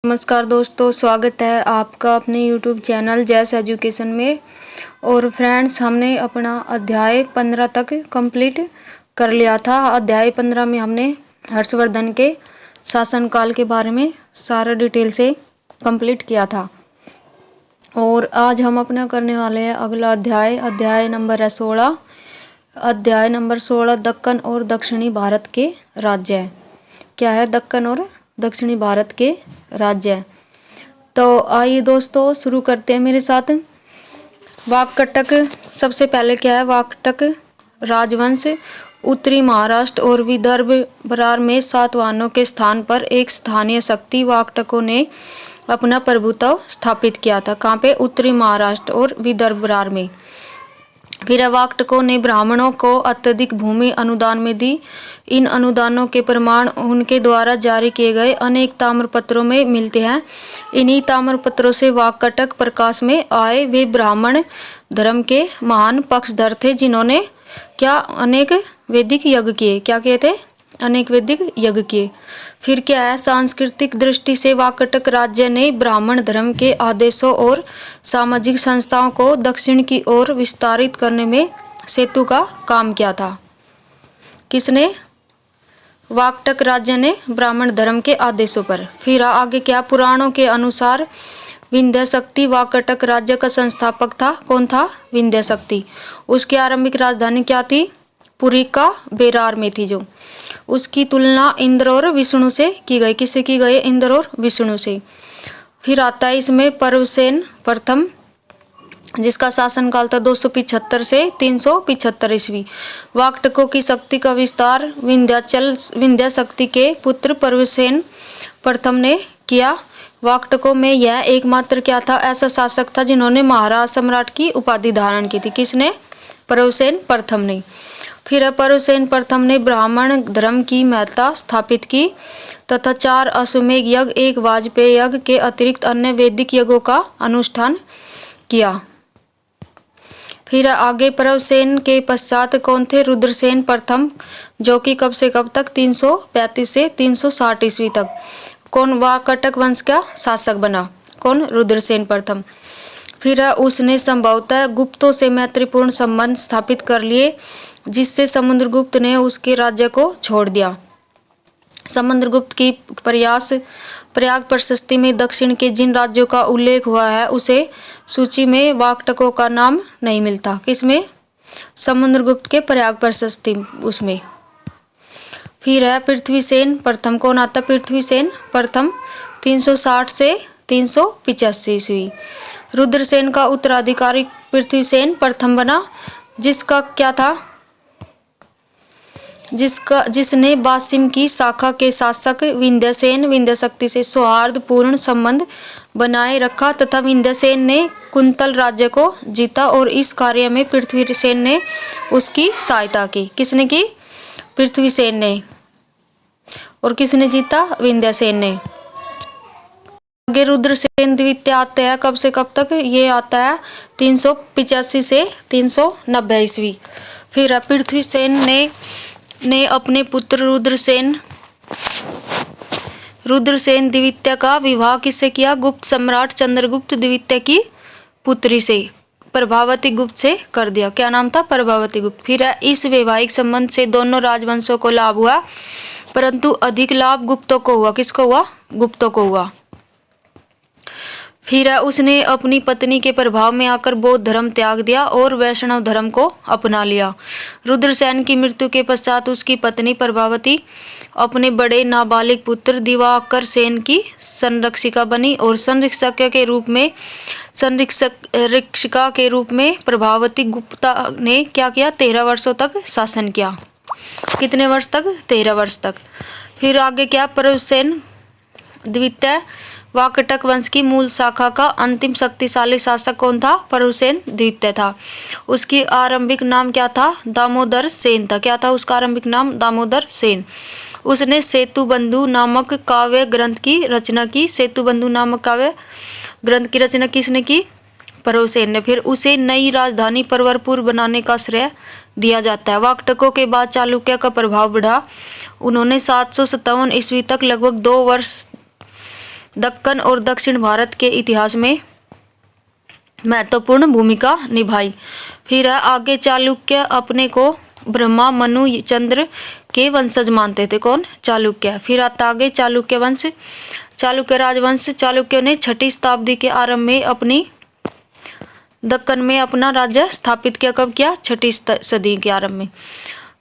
नमस्कार दोस्तों, स्वागत है आपका अपने YouTube चैनल जैस एजुकेशन में। और फ्रेंड्स, हमने अपना अध्याय 15 तक कंप्लीट कर लिया था। अध्याय 15 में हमने हर्षवर्धन के शासनकाल के बारे में सारा डिटेल से कंप्लीट किया था। और आज हम अपना करने वाले हैं अगला अध्याय नंबर है 16। अध्याय नंबर 16 दक्कन और दक्षिणी भारत के राज्य। क्या है दक्कन और दक्षिणी भारत के राज्य? तो आइए दोस्तों शुरू करते हैं मेरे साथ। वाकटक, सबसे पहले क्या है? वाकटक राजवंश उत्तरी महाराष्ट्र और विदर्भ बरार में सातवाहनों के स्थान पर एक स्थानीय शक्ति वाकटकों ने अपना प्रभुत्व स्थापित किया था। कहाँ पे? उत्तरी महाराष्ट्र और विदर्भ बरार में। फिर वाकटकों ने ब्राह्मणों को अत्यधिक भूमि अनुदान में दी। इन अनुदानों के प्रमाण उनके द्वारा जारी किए गए अनेक ताम्रपत्रों में मिलते हैं। इन्हीं ताम्रपत्रों से वाकटक प्रकाश में आए। वे ब्राह्मण धर्म के महान पक्षधर थे, जिन्होंने क्या अनेक वैदिक यज्ञ किए। क्या किए थे? अनेक वैदिक यज्ञ किए। फिर क्या है? सांस्कृतिक दृष्टि से वाकटक राज्य ने ब्राह्मण धर्म के आदेशों और सामाजिक संस्थाओं को दक्षिण की ओर विस्तारित करने में सेतु का काम किया था। किसने? वाकटक राज्य ने ब्राह्मण धर्म के आदेशों पर। फिर आगे क्या? पुराणों के अनुसार विंध्याशक्ति वाकटक राज्य का संस्थापक था। कौन था? विंध्याशक्ति। उसकी आरंभिक राजधानी क्या थी? पुरी का बेरार में थी। जो उसकी तुलना इंद्र और विष्णु से की गई। किससे की गई? इंद्र और विष्णु से। फिर आता है इसमें परवसेन प्रथम, जिसका शासनकाल था 275 से 375 ईस्वी। वाकटकों की शक्ति का विस्तार विंध्याशक्ति के पुत्र परवसेन प्रथम ने किया। वाकटकों में यह एकमात्र क्या था? ऐसा शासक था जिन्होंने महाराज सम्राट की उपाधि धारण की थी। किसने? परवसेन प्रथम ने। फिर परवसेन प्रथम ने ब्राह्मण धर्म की महत्ता स्थापित की तथा 4 अश्वमेध यज्ञ, 1 वाजपेय यज्ञ के अतिरिक्त अन्य वैदिक यज्ञों का अनुष्ठान किया। फिर आगे परवसेन के पश्चात कौन थे? रुद्रसेन प्रथम, जो कि कब से कब तक? 335 से 360 ईस्वी तक। कौन? वाकटक वंश का शासक बना। कौन? रुद्रसेन प्रथम। फिर उसने संभवतः गुप्तों से मैत्रीपूर्ण संबंध स्थापित कर लिए, जिससे समुद्रगुप्त ने उसके राज्य को छोड़ दिया। समुद्रगुप्त की प्रयाग प्रशस्ति में दक्षिण के जिन राज्यों का उल्लेख हुआ है, उसे सूची में वाकटकों का नाम नहीं मिलता। किसमें? समुद्रगुप्त के प्रयाग प्रशस्ति उसमें। फिर है पृथ्वीसेन प्रथम। कौन आता? पृथ्वीसेन प्रथम, 360 से 385 ईस्वी। रुद्रसेन का उत्तराधिकारी पृथ्वीसेन प्रथम बना, जिसका क्या था? जिसने बासिम की शाखा के शासक विंध्यसेन विंध्यशक्ति से सौहार्दपूर्ण संबंध बनाए रखा तथा विंध्यसेन ने कुंतल राज्य को जीता, और इस कार्य में पृथ्वीसेन ने उसकी सहायता की। किसने की? पृथ्वीसेन ने। और किसने जीता? विंध्यसेन ने। आगे रुद्रसेन द्वितीय आते हैं। कब से कब तक? ये आता है 385 से 390 ईस्वी। फिर पृथ्वीसेन ने अपने पुत्र रुद्रसेन द्वितीय का विवाह किससे किया? गुप्त सम्राट चंद्रगुप्त द्वितीय की पुत्री से, प्रभावती गुप्त से कर दिया। क्या नाम था? प्रभावती गुप्त। फिर इस वैवाहिक संबंध से दोनों राजवंशों को लाभ हुआ, परंतु अधिक लाभ गुप्तों को हुआ। किसको हुआ? गुप्तों को हुआ। फिर उसने अपनी पत्नी के प्रभाव में आकर बौद्ध धर्म त्याग दिया और वैष्णव धर्म को अपना लिया। रुद्रसेन की मृत्यु के पश्चात उसकी पत्नी प्रभावती अपने बड़े नाबालिग पुत्र दिवाकर सेन की संरक्षिका बनी, और संरक्षिका के रूप में प्रभावती गुप्ता ने क्या किया? 13 वर्षों तक शासन किया। कितने वर्ष तक? 13 वर्ष तक। फिर आगे क्या? परवसेन द्वितीय वाकटक वंश की मूल शाखा का अंतिम शक्तिशाली शासक कौन था? परवसेन द्वितीय था। उसकी आरंभिक नाम क्या था? दामोदर सेन था। क्या था उसका आरंभिक नाम? दामोदर सेन। उसने सेतुबंधु नामक काव्य ग्रंथ की रचना की। सेतुबंधु नामक काव्य ग्रंथ की रचना किसने की? परवसेन ने। फिर उसे नई राजधानी परवरपुर बनाने का श्रेय दिया जाता है। वाकटकों के बाद चालुक्य का प्रभाव बढ़ा। उन्होंने 757 ईस्वी तक लगभग 2 वर्ष दक्कन और दक्षिण भारत के इतिहास में महत्वपूर्ण भूमिका निभाई। फिर है आगे चालुक्य अपने को ब्रह्मा मनु चंद्र के वंशज मानते थे। कौन? चालुक्य। फिर आता आगे चालुक्य वंश, चालुक्य राजवंश। चालुक्य ने 6वीं शताब्दी के आरंभ में अपनी दक्कन में अपना राज्य स्थापित किया। कब किया? 6वीं सदी के आरंभ में।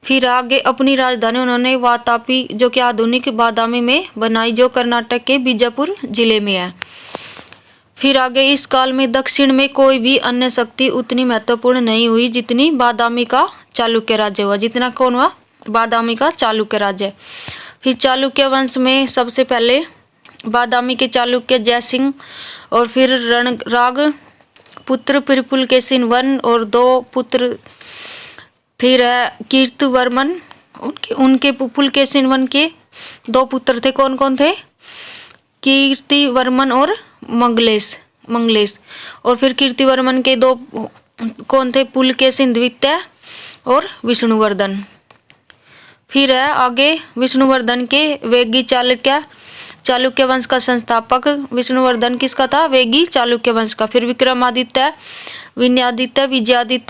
फिर आगे अपनी राजधानी उन्होंने वातापी जो कि आधुनिक बादामी में बनाई, जो कर्नाटक के बीजापुर जिले में है। फिर आगे इस काल में दक्षिण में कोई भी अन्य शक्ति उतनी महत्वपूर्ण नहीं हुई जितनी बादामी का चालुक्य राज्य हुआ। जितना कौन हुआ? बादामी का चालुक्य राज्य। फिर चालुक्य वंश में सबसे पहले बादामी के चालुक्य जयसिंह और फिर रणराग पुत्र फिर पुलकेशिन वन और 2 पुत्र। फिर है कीर्तिवर्मन, उनके पुलकेशिन वन के 2 पुत्र थे। कौन कौन थे? कीर्तिवर्मन और मंगलेश। और फिर कीर्तिवर्मन के 2 कौन थे? पुलकेशिन द्वितीय और विष्णुवर्धन। फिर है आगे विष्णुवर्धन के वेगी चालुक्य वंश का संस्थापक। विष्णुवर्धन किसका था? वेगी चालुक्य वंश का। फिर विक्रमादित्य, विजयादित्य,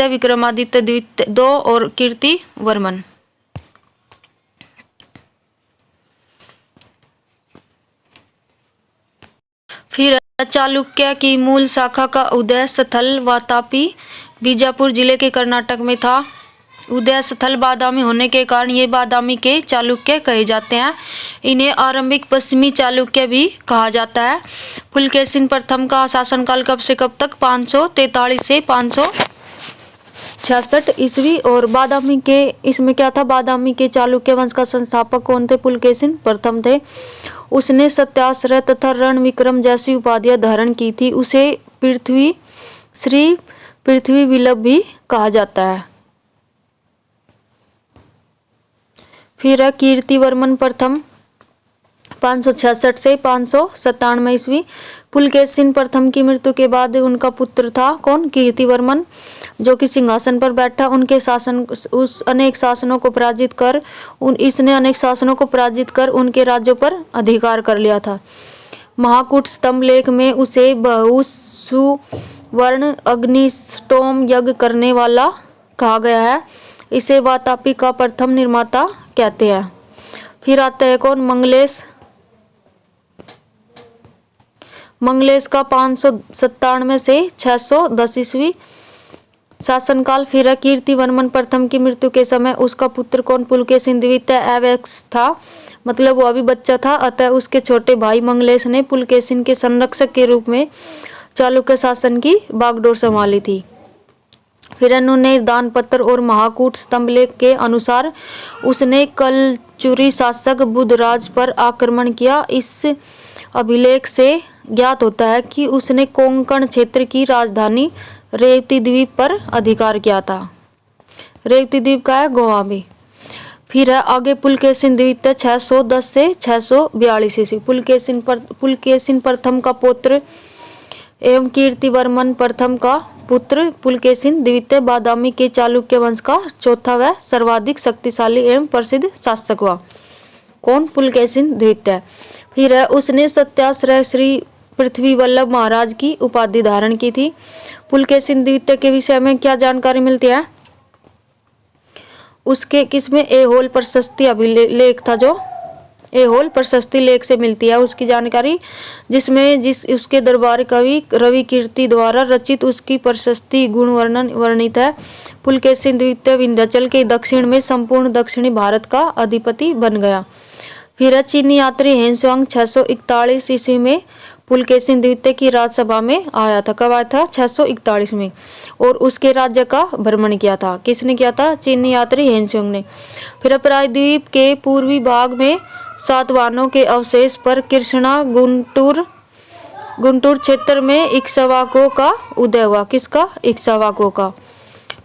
विक्रमादित्य द्वितीय 2 और कीर्तिवर्मन। फिर चालुक्य की मूल शाखा का उदय स्थल वातापी बीजापुर जिले के कर्नाटक में था। उदय स्थल बादामी होने के कारण ये बादामी के चालुक्य कहे जाते हैं। इन्हें आरंभिक पश्चिमी चालुक्य भी कहा जाता है। पुलकेशिन प्रथम का शासनकाल कब से कब तक? 543 से 566 ईस्वी। और बादामी के इसमें क्या था? बादामी के चालुक्य वंश का संस्थापक कौन थे? पुलकेशिन प्रथम थे। उसने सत्याश्रय तथा रण विक्रम जैसी उपाधियां धारण की थी। उसे पृथ्वी विल्लभ भी कहा जाता है। फिर है कीर्तिवर्मन प्रथम 566 से 597 ईस्वी। पुलकेशिन प्रथम की मृत्यु के बाद उनका पुत्र था कौन? कीर्तिवर्मन, जो कि सिंहासन पर बैठा। उनके शासन इसने अनेक शासनों को पराजित कर उनके राज्यों पर अधिकार कर लिया था। महाकूट स्तंभ लेख में उसे बहुसुवर्ण अग्निष्टोम यज्ञ करने वाला कहा गया है। इसे वातापी का प्रथम निर्माता कहते हैं। फिर आता है कौन? मंगलेश का 597 से 610 ईस्वी शासनकाल। फिर कीर्तिवर्मन प्रथम की मृत्यु के समय उसका पुत्र कौन? पुलकेशिन द्वितीय अवयस्क था, मतलब वो अभी बच्चा था। अतः उसके छोटे भाई मंगलेश ने पुलकेशिन के संरक्षक के रूप में चालुक्य शासन की बागडोर संभाली थी। फिर उन्होंने दानपत्र और महाकूट स्तंभ लेख के अनुसार उसने कलचुरी शासक बुधराज पर आक्रमण किया। इस अभिलेख से ज्ञात होता है कि उसने कोंकण क्षेत्र की राजधानी रेवती द्वीप पर अधिकार किया था। रेवती द्वीप का है? गोवा में। फिर है आगे पुलकेशिन द्वितीय 610 से 642 ईस्वी। पुलकेशिन प्रथम का पुत्र एवं कीर्तिवर्मन प्रथम का पुत्र पुलकेशिन द्वितीय बादामी के चालुक्य वंश का चौथा व सर्वाधिक शक्तिशाली एवं प्रसिद्ध शासक हुआ। कौन? पुलकेशिन द्वितीय। फिर है उसने सत्याश्रय श्री पृथ्वी वल्लभ महाराज की उपाधि धारण की थी। पुलकेशिन द्वितीय के विषय में क्या जानकारी मिलती है? उसके किसमें? एहोल प्रशस्ति अभिलेख था, जो एहोल प्रशस्ति लेख से मिलती है उसकी जानकारी, जिसमें उसके दरबार कवि रवि कीर्ति द्वारा रचित उसकी प्रशस्ति गुण वर्णन वर्णित है। पुलकेशिन द्वितीय विंध्याचल के दक्षिण में संपूर्ण दक्षिणी भारत का अधिपति बन गया। फिर चीनी यात्री हेनसुआंग 641 ईस्वी में पुलकेशिन द्वितीय की राजसभा में आया था। कब आया था? 641 में। और उसके राज्य का भ्रमण किया था। किसने किया था? चीनी यात्री हेनसुआंग ने। फिर प्रायद्वीप के पूर्वी भाग में सातवाहनों के अवशेष पर कृष्णा गुंटूर क्षेत्र में इक्ष्वाकुओं का उदय हुआ। किसका? इक्ष्वाकुओं का।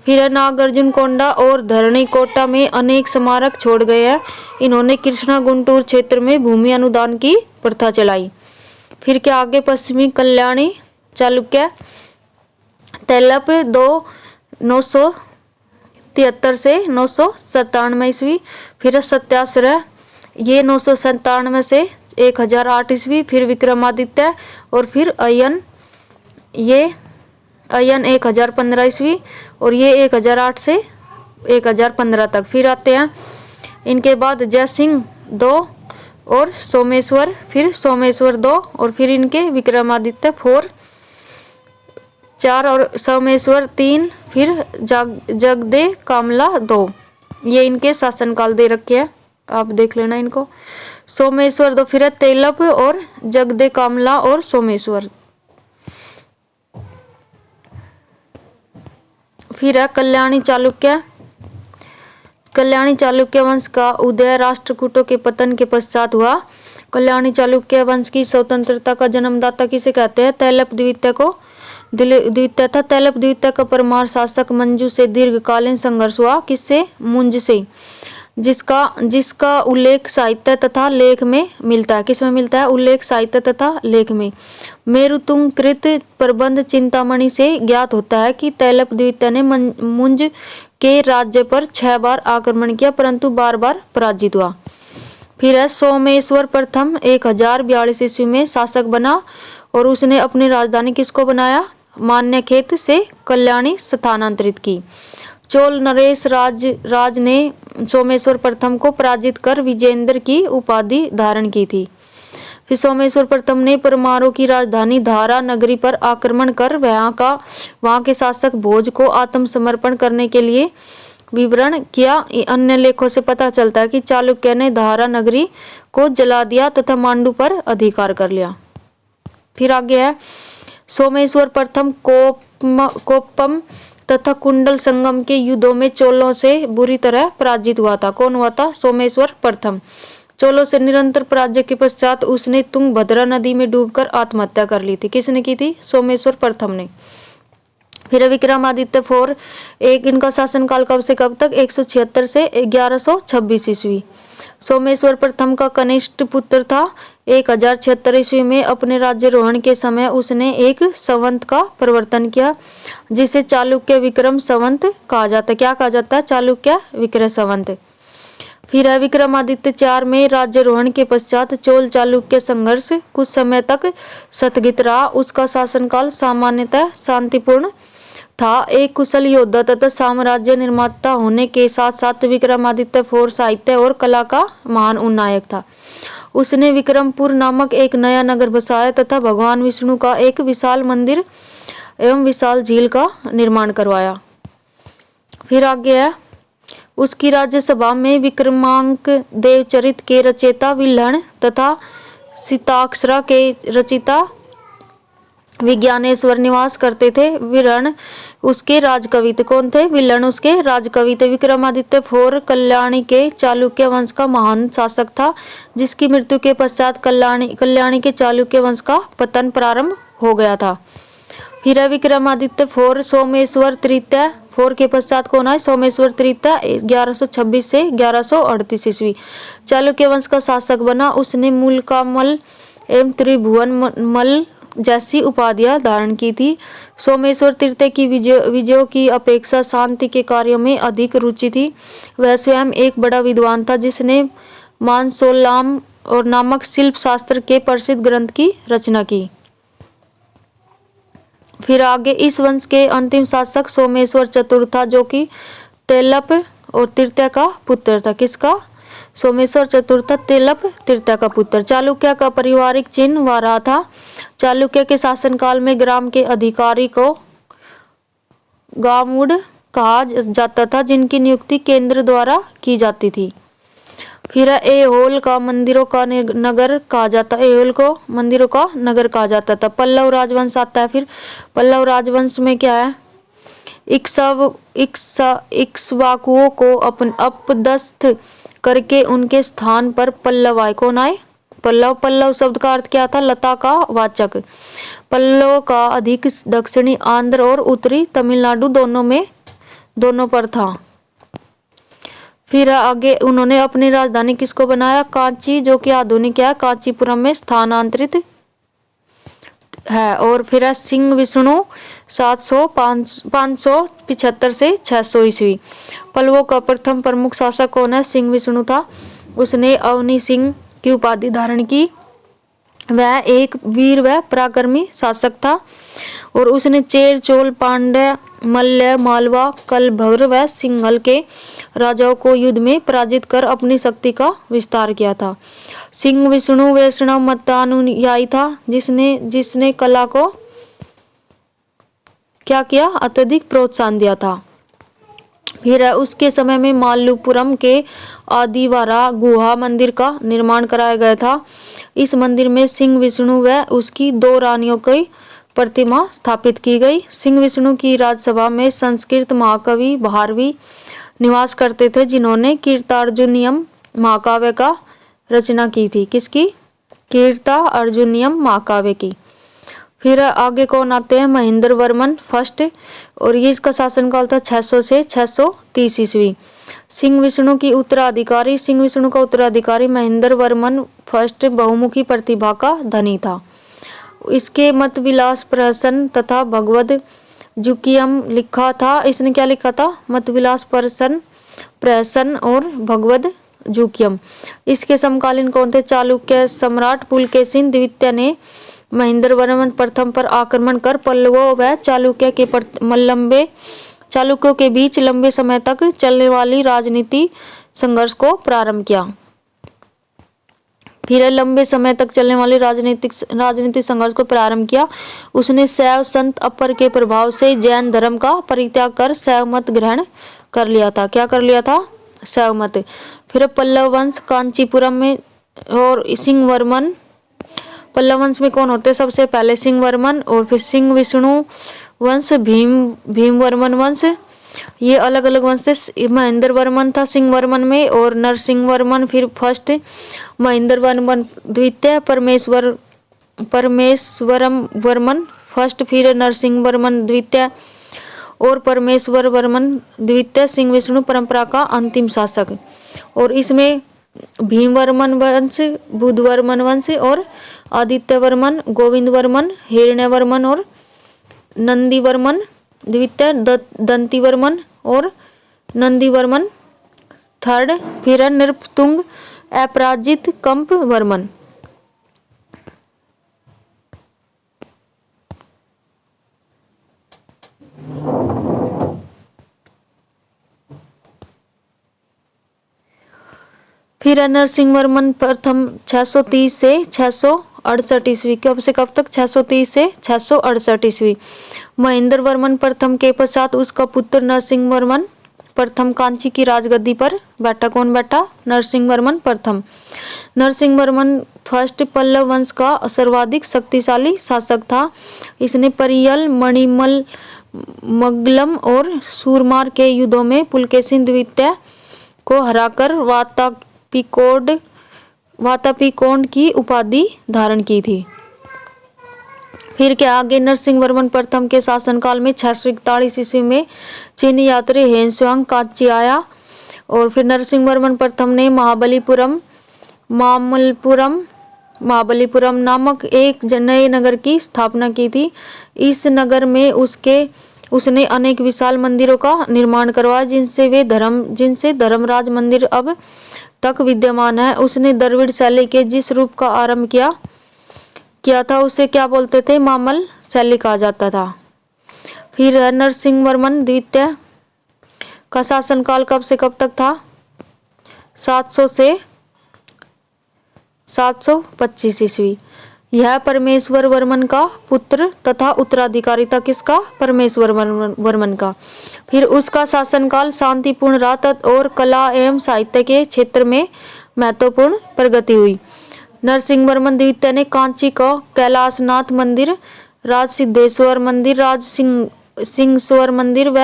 फिर नागार्जुन कोंडा और धरणी कोटा में अनेक स्मारक छोड़ गए हैं। इन्होंने कृष्णा गुंटूर क्षेत्र में भूमि अनुदान की प्रथा चलाई। फिर क्या आगे पश्चिमी कल्याणी चालुक्य तेलप 973 से 997 ईस्वी। फिर सत्याश्रय ये 997 से 1008 ईस्वी, फिर विक्रमादित्य और फिर अयन, ये अयन 1015 ईस्वी और ये 1008 से 1015 तक। फिर आते हैं इनके बाद जयसिंह 2 और सोमेश्वर, फिर सोमेश्वर 2 और फिर इनके विक्रमादित्य 4 और सोमेश्वर 3, फिर जगदे कामला 2। ये इनके शासनकाल दे रखे हैं, आप देख लेना इनको। सोमेश्वर 2, फिर है तेलप और जगदे कामला और सोमेश्वर। फिर है कल्याणी चालुक्य। कल्याणी चालुक्य वंश का उदय राष्ट्रकूटों के पतन के पश्चात हुआ। कल्याणी चालुक्य वंश की स्वतंत्रता का जन्मदाता किसे कहते हैं? तैलप द्वितीय को। द्वितीय था तैलप द्वितीय का परमार शासक मंजू से दीर्घकालीन संघर्ष हुआ। किससे? मुंज से, जिसका उल्लेख साहित्य तथा लेख में मिलता है। किस में मिलता है? उल्लेख साहित्य तथा लेख में। मेरुतुंग कृत प्रबंध चिंतामणि से ज्ञात होता है कि तैलप द्वितीय ने मुंज के राज्य पर 6 बार आक्रमण किया, परंतु बार बार पराजित हुआ। फिर है सोमेश्वर प्रथम 1042 ईस्वी में शासक बना और उसने अपनी राजधानी किसको बनाया? मान्यखेत से कल्याणी स्थानांतरित की। चोल नरेश राज ने सोमेश्वर प्रथम को पराजित कर विजेंद्र की उपाधि धारण की थी। फिर सोमेश्वर प्रथम ने परमारों की राजधानी धारा नगरी पर आक्रमण कर वहां के शासक भोज को आत्मसमर्पण करने के लिए विवरण किया। अन्य लेखों से पता चलता है कि चालुक्य ने धारा नगरी को जला दिया तथा मांडू पर अधिकार कर लिया। फिर आगे है सोमेश्वर प्रथम कोप्पम तथा कुंडल संगम के युद्धों में चोलों से बुरी तरह पराजित हुआ था। कौन हुआ था? सोमेश्वर प्रथम। चोलों से निरंतर पराजय के पश्चात उसने तुंगभद्रा नदी में डूबकर आत्महत्या कर ली थी। किसने की थी? सोमेश्वर प्रथम ने। फिर विक्रमादित्य 4 इनका शासनकाल कब से कब तक? 176 से 1126 ईस्वी। सोमेश्वर प्रथम का कनिष्ठ पुत्र था। 1076 ईस्वी में अपने राज्यारोहण के समय उसने एक संवत का प्रवर्तन किया, जिसे चालुक्य विक्रम संवत कहा जाता है। क्या कहा जाता है? चालुक्य विक्रम संवत। फिर है विक्रमादित्य 4 में राज्यारोहण के पश्चात चोल चालुक्य संघर्ष कुछ समय तक स्थगित रहा। उसका शासनकाल सामान्यतः शांतिपूर्ण था। एक कुशल योद्धा तथा साम्राज्य निर्माता होने के साथ साथ विक्रमादित्य 4 साहित्य और कला का महान उन्नायक था। उसने विक्रमपुर नामक एक नया नगर बसाया तथा भगवान विष्णु का एक विशाल मंदिर एवं विशाल झील का निर्माण करवाया। फिर आगे है उसकी राज्यसभा में विक्रमांक देवचरित के रचयिता विल्हण तथा सीताक्षरा के रचिता विज्ञानेश्वर निवास करते थे। विल्हण उसके राजकवि थे। कौन थे? विल्हण उसके राजकवि थे। विक्रमादित्य 4 कल्याणी के चालुक्य वंश का महान शासक था, जिसकी मृत्यु के पश्चात कल्याणी के चालुक्य वंश का पतन प्रारंभ हो गया था। फिर है विक्रमादित्य 4 सोमेश्वर तृतीय 4 के पश्चात कौन है? सोमेश्वर तृतीय 1126 से 1138 ईस्वी चालुक्य वंश का शासक बना। उसने मूलकामल एवं त्रिभुवन मल जैसी उपाधियां धारण की थी। सोमेश्वर तृतीय की विजयों की अपेक्षा शांति के कार्यों में अधिक रुचि थी। वह स्वयं एक बड़ा विद्वान था, जिसने मानसोल्लाम और नामक शिल्प शास्त्र के प्रसिद्ध ग्रंथ की रचना की। फिर आगे इस वंश के अंतिम शासक सोमेश्वर चतुर्थ था, जो कि तेलप और तृतीय का पुत्र था। किसका? सोमेश्वर चतुर्थ तेलप तृतीय का पुत्र। चालुक्य का पारिवारिक चिन्ह वाराह था। चालुक्य के शासनकाल में ग्राम के अधिकारी को गामुड़ कहा जाता था, जिनकी नियुक्ति केंद्र द्वारा की जाती थी। फिर ऐहोल का मंदिरों का नगर कहा जाता है। ऐहोल को मंदिरों का नगर कहा जाता था। पल्लव राजवंश आता है। फिर पल्लव राजवंश में क्या है? इक्ष्वाकुओं को अपदस्थ करके उनके स्थान पर पल्लव आए। कौन आए? पल्लव। पल्लव शब्द का अर्थ क्या था? लता का वाचक। पल्लव का अधिक दक्षिणी आंध्र और उत्तरी तमिलनाडु दोनों पर था। फिर आगे उन्होंने अपनी राजधानी किसको बनाया? कांची, जो कि आधुनिक है कांचीपुरम में स्थानांतरित है। और फिर सिंह विष्णु 575 से 600 ईस्वी। पल्लवों का प्रथम प्रमुख शासक कौन है? सिंह विष्णु था। उसने अवनी सिंह की उपाधि धारण की। वह एक वीर व पराक्रमी शासक था और उसने चेर, चोल, पांड्य, मल्ल, मालवा, कलभद्र व सिंहल के राजाओं को युद्ध में पराजित कर अपनी शक्ति का विस्तार किया था। सिंह विष्णु वैष्णव मतानुयायी था, जिसने कला को क्या किया, अत्यधिक प्रोत्साहन दिया था। फिर उसके समय में मालपुरम के आदिवारा गुहा मंदिर का निर्माण कराया गया था। इस मंदिर में सिंह विष्णु व उसकी 2 रानियों की प्रतिमा स्थापित की गई। सिंह विष्णु की राजसभा में संस्कृत महाकवि भारवी निवास करते थे, जिन्होंने कीर्तार्जुनीयम महाकाव्य का रचना की थी। किसकी? कीर्तार्जुनीयम महाकाव्य की। फिर आगे कौन आते हैं? महेंद्र वर्मन फर्स्ट, और ये इसका शासनकाल था 600 से 630 ईस्वी। सिंह विष्णु का उत्तराधिकारी महेंद्र वर्मन फर्स्ट बहुमुखी प्रतिभा का धनी था। इसके मत विलास प्रहसन तथा भगवद जुकियम लिखा था। इसने क्या लिखा था? मत विलास प्रहसन और भगवद जुकियम। इसके समकालीन कौन थे? चालुक्य सम्राट पुलकेशिन द्वितीय ने महेंद्र वर्मन प्रथम पर आक्रमण कर पल्लवों व चालुक्यों के बीच लंबे समय तक चलने वाली राजनीति संघर्ष को प्रारंभ किया। फिर लंबे समय तक चलने वाली राजनीतिक संघर्ष को प्रारंभ किया। उसने शैव संत अपर के प्रभाव से जैन धर्म का परित्याग कर शैव मत ग्रहण कर लिया था। क्या कर लिया था? शैव मत। फिर पल्लव वंश कांचीपुरम में और सिंह वर्मन। पल्लव वंश में कौन होते? सबसे पहले सिंह वर्मन, और फिर सिंह विष्णु वंश, भीम वर्मन वंश। ये अलग अलग वंश थे। महेंद्र वर्मन था सिंह वर्मन में, और नरसिंह वर्मन फिर फर्स्ट, महेंद्र वर्मन द्वितीय, परमेश्वरम वर्मन फर्स्ट, फिर नरसिंह वर्मन द्वितीय और परमेश्वर वर्मन द्वितीय, सिंह विष्णु परंपरा का अंतिम शासक। और इसमें भीम वर्मन वंश, बुद्ध वर्मन वंश और आदित्य वर्मन, गोविंद वर्मन, हिरण्य वर्मन और नंदी वर्मन द्वितीय, दंती वर्मन और नंदी वर्मन थर्ड, फिर नृपतुंग, अपराजित, कंप वर्मन। फिर नरसिंह वर्मन प्रथम 630 से 668 ईस्वी। कब से कब तक? 630 से 668 ईस्वी। महेंद्र वर्मन प्रथम के पश्चात उसका पुत्र नरसिंह वर्मन प्रथम कांची की राजगद्दी पर बैठा। कौन बैठा? नरसिंह वर्मन प्रथम। नरसिंह वर्मन फर्स्ट पल्लव वंश का सर्वाधिक शक्तिशाली शासक था। इसने परियल, मणिमल, मगलम और सूरमार के युद्धों में पुलकेशिन द्वितीय को हराकर वातापीकोंड की उपाधि धारण की थी। फिर क्या आगे? नरसिंह वर्मन प्रथम के शासनकाल में 641 ईस्वी में चीन यात्री हेनसुआंग कांची आया, और फिर नरसिंह वर्मन प्रथम ने महाबलीपुरम नामक एक नए नगर की स्थापना की थी। इस नगर में उसने अनेक विशाल मंदिरों का निर्माण करवाया, जिनसे धर्मराज मंदिर अब तक विद्यमान है। उसने द्रविड़ शैली के जिस रूप का आरंभ किया था उसे क्या बोलते थे? मामल शैली कहा जाता था। फिर नरसिंह वर्मन द्वितीय का शासनकाल कब से कब तक था? 700 से 725 ईस्वी। यह परमेश्वर वर्मन का पुत्र तथा उत्तराधिकारी था। किसका? परमेश्वर वर्मन का। फिर उसका शासनकाल शांतिपूर्ण रहा और कला एवं साहित्य के क्षेत्र में महत्वपूर्ण प्रगति हुई। नरसिंह वर्मन द्वितीय ने कांची का कैलाशनाथ मंदिर, राज सिद्धेश्वर मंदिर, राज सिंहेश्वर मंदिर व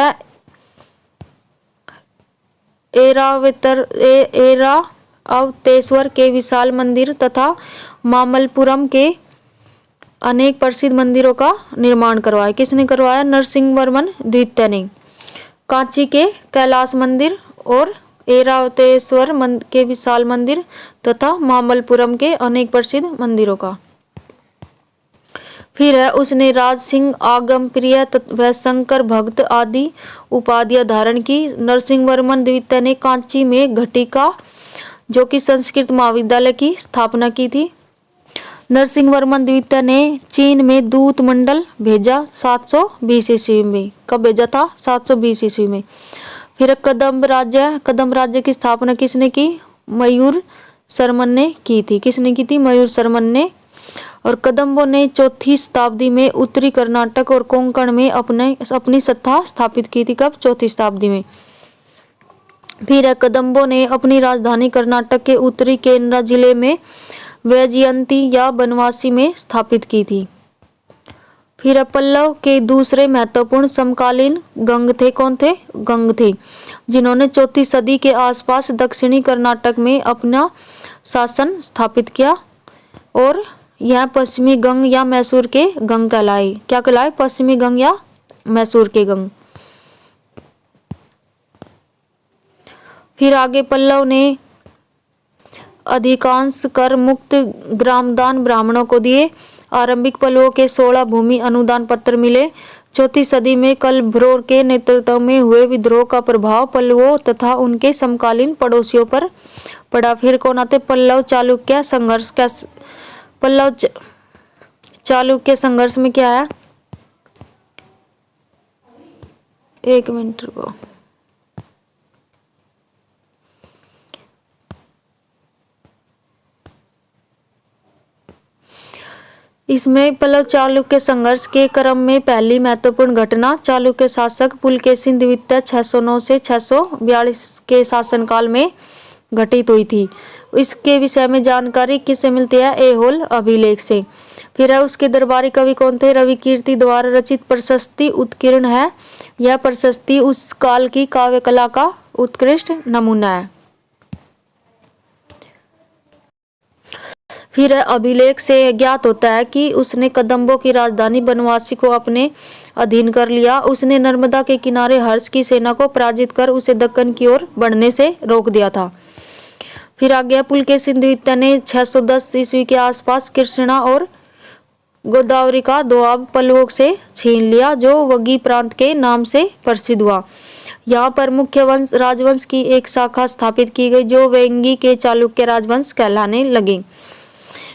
ऐरावतेश्वर के विशाल मंदिर तथा मामल्लपुरम के अनेक प्रसिद्ध मंदिरों का निर्माण करवाया। किसने करवाया? नरसिंह वर्मन द्वितीय ने। कांची के कैलाश मंदिर और ऐरावतेश्वर के विशाल मंदिर तथा मामल्लपुरम के अनेक प्रसिद्ध मंदिरों का। फिर उसने राज सिंह, आगम प्रिय व शंकर भक्त आदि उपाधियां धारण की। नरसिंह वर्मन द्वितीय ने कांची में घटिका, जो कि संस्कृत महाविद्यालय की स्थापना की थी। नरसिंह वर्मन द्वितीय ने चीन में दूत मंडल भेजा 720 ईस्वी में। कब भेजा था? 720 ईस्वी में। फिर कदम्ब राज्य की स्थापना किसने की? मयूर शर्मन ने की थी। किसने की थी? मयूर शर्मन ने। और कदम्बों ने 4वीं शताब्दी में उत्तरी कर्नाटक और कोंकण में अपनी सत्ता स्थापित की थी। कब? 4वीं शताब्दी में। फिर कदम्बों ने अपनी राजधानी कर्नाटक के उत्तरी केरला जिले में वैजयंती या बनवासी में स्थापित की थी। फिर पल्लव के दूसरे महत्वपूर्ण समकालीन गंग थे। कौन थे? गंग थे, जिन्होंने 4वीं सदी के आसपास दक्षिणी कर्नाटक में अपना शासन स्थापित किया। और यह पश्चिमी गंग या मैसूर के गंग कहलाए। क्या कहलाए? पश्चिमी गंग या मैसूर के गंग। फिर आगे पल्लव ने अधिकांश कर मुक्त ग्रामदान ब्राह्मणों को दिए। आरंभिक पल्लवों के 16 भूमि अनुदान पत्र मिले। 4वीं सदी में कलभ्रोर के नेतृत्व में हुए विद्रोह का प्रभाव पल्लवों तथा उनके समकालीन पड़ोसियों पर पड़ा। फिर कौन आते? पल्लव चालुक्य संघर्ष। पल्लव चालुक्य संघर्ष में क्या है? एक मिनट रुको। इसमें पल्लव चालुक्य संघर्ष के क्रम में पहली महत्वपूर्ण घटना चालुक्य शासक पुलकेशिन द्वितीय 609 से 642 के शासनकाल में घटित हुई थी। इसके विषय में जानकारी किससे मिलती है? ऐहोल अभिलेख से। फिर है उसके दरबारी कवि कौन थे? रवि कीर्ति द्वारा रचित प्रशस्ति उत्कीर्ण है। यह प्रशस्ति उस काल की काव्य कला का उत्कृष्ट नमूना है। फिर अभिलेख से ज्ञात होता है कि उसने कदम्बों की राजधानी बनवासी को अपने अधीन कर लिया। उसने नर्मदा के किनारे हर्ष की सेना को पराजित कर उसे दक्कन की ओर बढ़ने से रोक दिया था। फिर आगे पुलकेशिन द्वितीय ने 610 ईस्वी के आसपास कृष्णा और गोदावरी का दोआब पल्लवों से छीन लिया, जो वगी प्रांत के नाम से प्रसिद्ध हुआ। यहाँ पर मुख्य राजवंश की एक शाखा स्थापित की गई, जो वेंगी के चालुक्य राजवंश कहलाने लगे।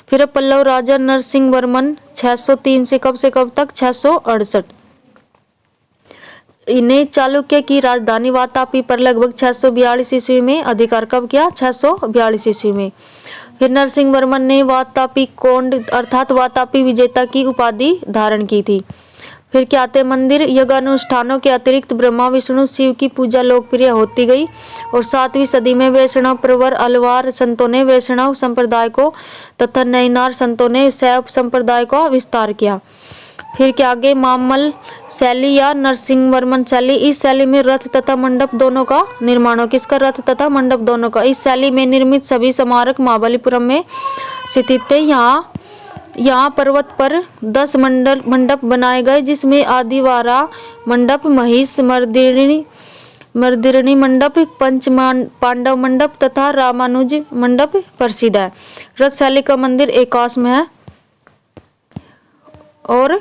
फिर पल्लव राजा नरसिंह वर्मन 603 से कब तक? 668। इन्हें चालुक्य की राजधानी वातापी पर लगभग 642 ईस्वी में अधिकार कब किया? 642 ईस्वी में। फिर नरसिंह वर्मन ने वातापी कोंड अर्थात वातापी विजेता की उपाधि धारण की थी। फिर क्या आते? मंदिर यज्ञानुष्ठानों के अतिरिक्त ब्रह्मा विष्णु शिव की पूजा लोकप्रिय होती गई और 7वीं सदी में वैष्णव प्रवर अलवार संतों ने वैष्णव संप्रदाय को तथा नैनार संतों ने शैव संप्रदाय का विस्तार किया। फिर क्या आगे? मामल शैली या नरसिंह वर्मन शैली। इस शैली में रथ तथा मंडप दोनों का निर्माण हो। किसका? रथ तथा मंडप दोनों का। इस शैली में निर्मित सभी स्मारक महाबलीपुरम में स्थित थे। यहाँ पर्वत पर 10 मंडप बनाए गए, जिसमें आदिवारा मंडप, महिष मर्दिनी मंडप, पंच पांडव मंडप तथा रामानुज मंडप प्रसिद्ध है। रथशाली का मंदिर एकाश में है और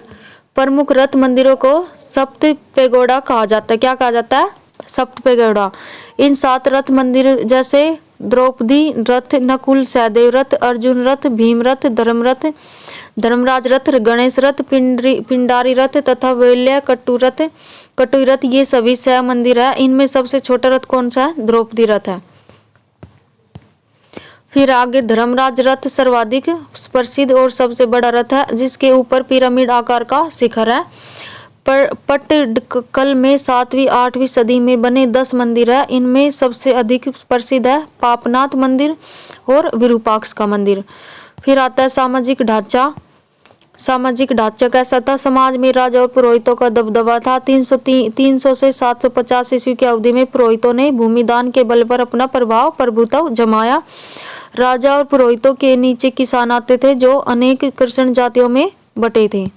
प्रमुख रथ मंदिरों को सप्त पेगोड़ा कहा जाता है। क्या कहा जाता है? सप्त पेगोड़ा। इन 7 रथ मंदिर जैसे द्रौपदी रथ, नकुल सहदेव रथ, अर्जुन रथ, भीम रथ, धर्मराज रथ, गणेश रथ, पिंडारी रथ तथा वैल्य कटुई रथ, ये सभी 6 मंदिर है। इनमें सबसे छोटा रथ कौन सा है? द्रौपदी रथ है। फिर आगे धर्मराज रथ सर्वाधिक प्रसिद्ध और सबसे बड़ा रथ है, जिसके ऊपर पिरामिड आकार का शिखर है। पट्टडकल में 7वीं 8वीं सदी में बने 10 मंदिर है। इनमें सबसे अधिक प्रसिद्ध है पापनाथ मंदिर और विरूपाक्ष का मंदिर। फिर आता है सामाजिक ढांचा। सामाजिक ढांचा कैसा था? समाज में राजा और पुरोहितों का दबदबा था। 300 से 750 ईस्वी की अवधि में पुरोहितों ने भूमिदान के बल पर अपना प्रभुत्व जमाया। राजा और पुरोहितों के नीचे किसान आते थे, जो अनेक कृषण जातियों में बटे थे।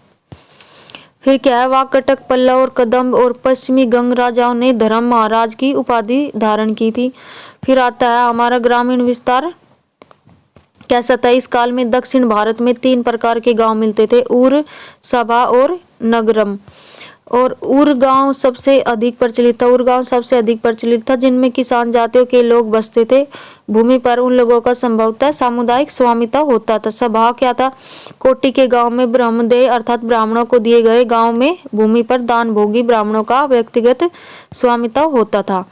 फिर क्या है? वाकटक, पल्लव और कदम्ब और पश्चिमी गंग राजाओं ने धर्म महाराज की उपाधि धारण की थी। फिर आता है हमारा ग्रामीण विस्तार कैसा था? इस काल में दक्षिण भारत में 3 प्रकार के गांव मिलते थे, उर, सभा और नगरम। और उर गांव सबसे अधिक प्रचलित था जिनमें किसान जातियों के लोग बसते थे। भूमि पर उन लोगों का संभवतः सामुदायिक स्वामित्व होता था। स्वभाव क्या था? कोटि के गांव में ब्रह्मदेय अर्थात ब्राह्मणों को दिए गए गांव में भूमि पर दान भोगी ब्राह्मणों का व्यक्तिगत स्वामित्व होता था।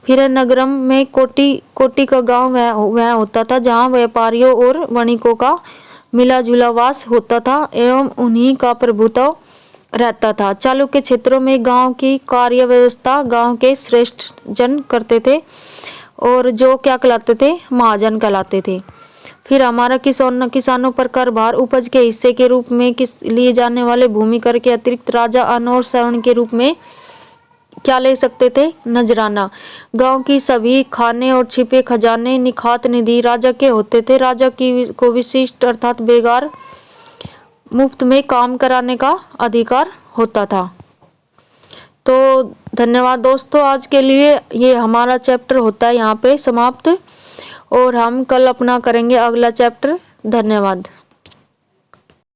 फिर नगरम में कोटि का गांव वह होता था जहां व्यापारियों और वणिकों का मिला जुला वास होता था एवं उन्हीं का प्रभुत्व रहता था। चालुक्य क्षेत्रों में गांव की कार्य व्यवस्था गांव के श्रेष्ठ जन करते थे और जो क्या कहलाते थे? महाजन कहलाते थे। फिर हमारा किसानों पर कर भार उपज के हिस्से के रूप में लिए जाने वाले भूमि कर के अतिरिक्त राजा अन्न और श्रवण के रूप में क्या ले सकते थे? नजराना। गांव की सभी खाने और छिपे खजाने निखात निधि राजा के होते थे। राजा को विशिष्ट अर्थात बेगार मुफ्त में काम कराने का अधिकार होता था। तो धन्यवाद दोस्तों, आज के लिए ये हमारा चैप्टर होता है यहाँ पे समाप्त और हम कल अपना करेंगे अगला चैप्टर। धन्यवाद।